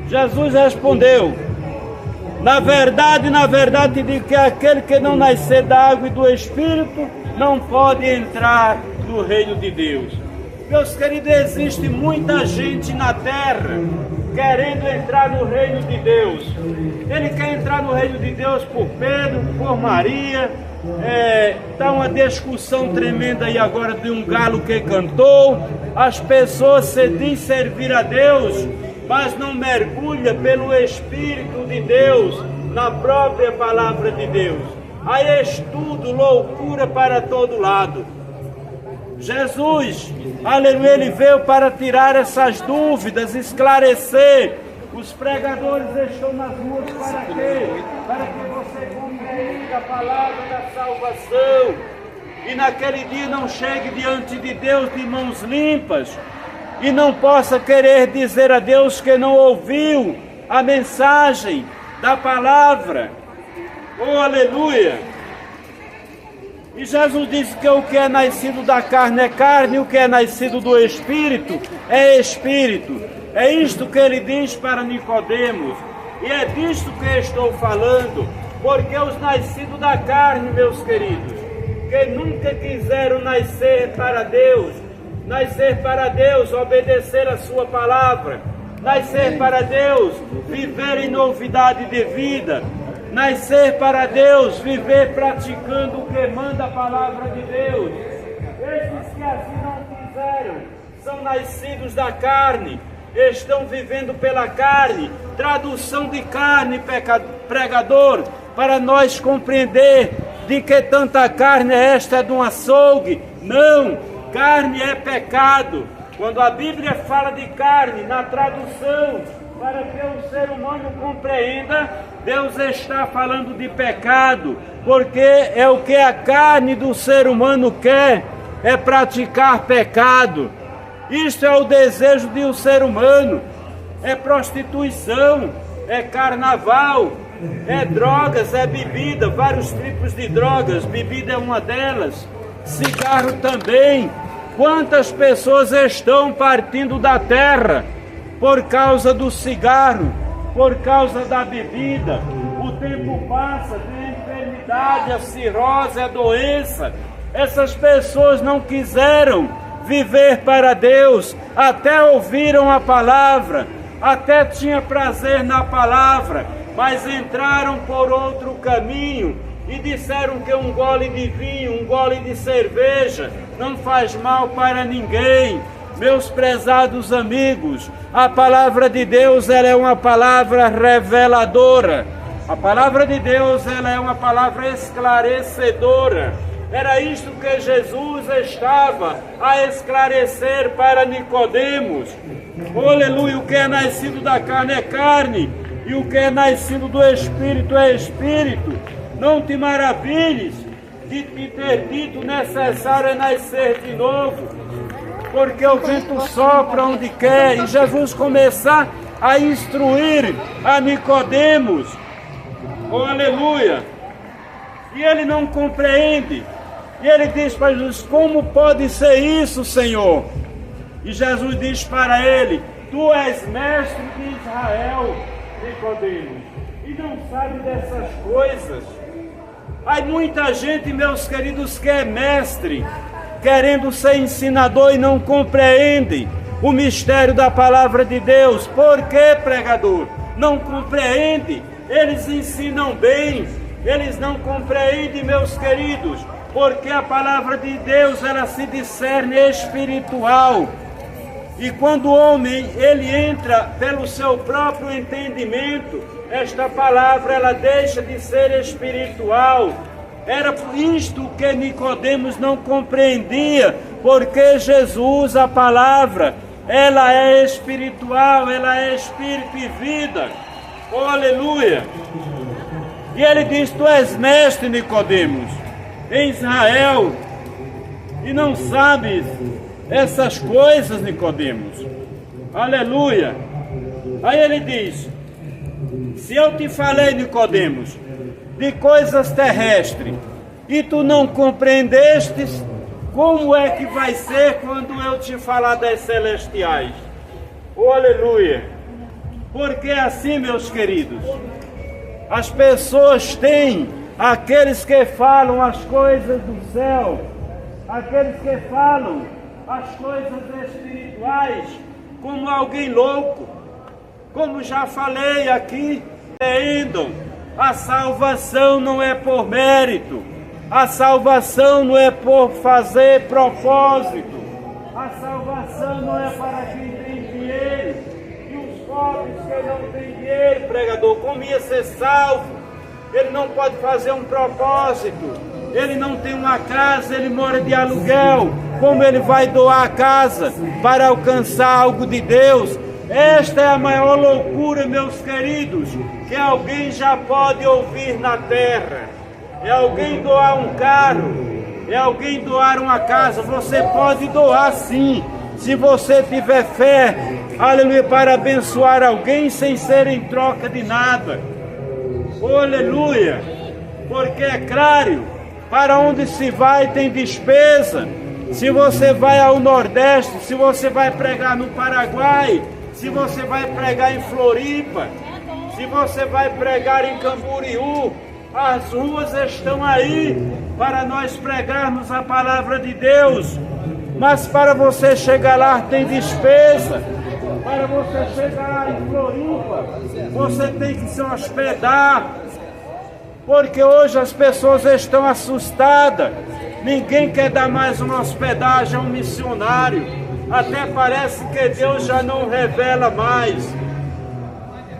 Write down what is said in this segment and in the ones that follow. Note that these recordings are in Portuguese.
Jesus respondeu: na verdade, te digo que aquele que não nascer da água e do Espírito não pode entrar no reino de Deus. Meus queridos, existe muita gente na terra querendo entrar no reino de Deus. Ele quer entrar no reino de Deus por Pedro, por Maria. Está uma discussão tremenda aí agora de um galo que cantou. As pessoas se dizem servir a Deus, mas não mergulha pelo Espírito de Deus na própria palavra de Deus. Aí estudo, loucura para todo lado. Jesus, aleluia, ele veio para tirar essas dúvidas, esclarecer. Os pregadores estão nas ruas para quê? Para que você compreenda a palavra da salvação e naquele dia não chegue diante de Deus de mãos limpas e não possa querer dizer a Deus que não ouviu a mensagem da palavra. Oh, aleluia! E Jesus disse que o que é nascido da carne é carne, e o que é nascido do Espírito é Espírito. É isto que ele diz para Nicodemos, e é disto que estou falando, porque os nascidos da carne, meus queridos, que nunca quiseram nascer para Deus, obedecer a sua palavra, nascer para Deus, viver em novidade de vida, nascer para Deus, viver praticando o que manda a palavra de Deus. Esses que assim não quiseram, são nascidos da carne, estão vivendo pela carne. Tradução de carne, pregador, para nós compreender de que tanta carne é esta de um açougue. Não, carne é pecado. Quando a Bíblia fala de carne, na tradução, para que o ser humano compreenda, Deus está falando de pecado, porque é o que a carne do ser humano quer, é praticar pecado. Isto é o desejo de um ser humano, é prostituição, é carnaval, é drogas, é bebida, vários tipos de drogas, bebida é uma delas, cigarro também. Quantas pessoas estão partindo da terra por causa do cigarro, por causa da bebida? O tempo passa, tem a enfermidade, a cirrose, a doença. Essas pessoas não quiseram viver para Deus, até ouviram a palavra, até tinha prazer na palavra, mas entraram por outro caminho e disseram que um gole de vinho, um gole de cerveja não faz mal para ninguém. Meus prezados amigos, a palavra de Deus, ela é uma palavra reveladora. A palavra de Deus, ela é uma palavra esclarecedora. Era isto que Jesus estava a esclarecer para Nicodemos. Aleluia, o que é nascido da carne é carne, e o que é nascido do Espírito é Espírito. Não te maravilhes de te ter dito necessário é nascer de novo, porque o vento sopra onde quer. E Jesus começar a instruir a Nicodemos. Oh, aleluia! E ele não compreende. E ele diz para Jesus: como pode ser isso, Senhor? E Jesus diz para ele: tu és mestre de Israel, Nicodemos, e não sabe dessas coisas. Há muita gente, meus queridos, que é mestre, querendo ser ensinador e não compreende o mistério da palavra de Deus. Por que, pregador? Não compreende. Eles ensinam bem, eles não compreendem, meus queridos, porque a palavra de Deus, ela se discerne espiritual. E quando o homem, ele entra pelo seu próprio entendimento, esta palavra, ela deixa de ser espiritual. Era por isto que Nicodemos não compreendia, porque Jesus, a palavra, ela é espiritual, ela é espírito e vida. Oh, aleluia! E ele diz: tu és mestre, Nicodemos, em Israel, e não sabes essas coisas, Nicodemos. Aleluia! Aí ele diz: se eu te falei, Nicodemos, de coisas terrestres, e tu não compreendestes, como é que vai ser quando eu te falar das celestiais? Oh, aleluia! Porque assim, meus queridos, as pessoas têm aqueles que falam as coisas do céu, aqueles que falam as coisas espirituais como alguém louco. Como já falei aqui, entendam, a salvação não é por mérito, a salvação não é por fazer propósito, a salvação não é para quem tem dinheiro, e os pobres que não têm dinheiro, pregador, como ia ser salvo? Ele não pode fazer um propósito, ele não tem uma casa, ele mora de aluguel, como ele vai doar a casa para alcançar algo de Deus? Esta é a maior loucura, meus queridos, que alguém já pode ouvir na terra. É alguém doar um carro, é alguém doar uma casa. Você pode doar sim, se você tiver fé, aleluia, para abençoar alguém sem ser em troca de nada. Aleluia, porque é claro, para onde se vai tem despesa. Se você vai ao Nordeste, se você vai pregar no Paraguai, se você vai pregar em Floripa, se você vai pregar em Camboriú, as ruas estão aí para nós pregarmos a palavra de Deus. Mas para você chegar lá tem despesa. Para você chegar lá em Floripa, você tem que se hospedar. Porque hoje as pessoas estão assustadas. Ninguém quer dar mais uma hospedagem a um missionário. Até parece que Deus já não revela mais.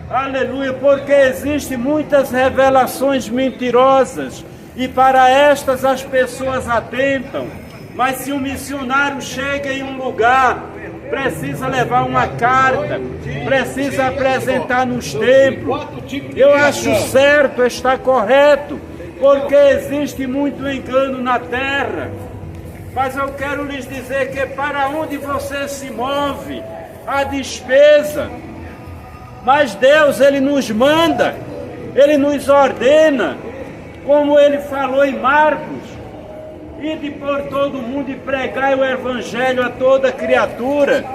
Aleluia, porque existem muitas revelações mentirosas e para estas as pessoas atentam. Mas se um missionário chega em um lugar, precisa levar uma carta, precisa apresentar nos templos. Eu acho certo, está correto, porque existe muito engano na terra. Mas eu quero lhes dizer que para onde você se move, a despesa. Mas Deus, Ele nos manda, Ele nos ordena, como Ele falou em Marcos, ide por todo mundo e pregai o Evangelho a toda criatura.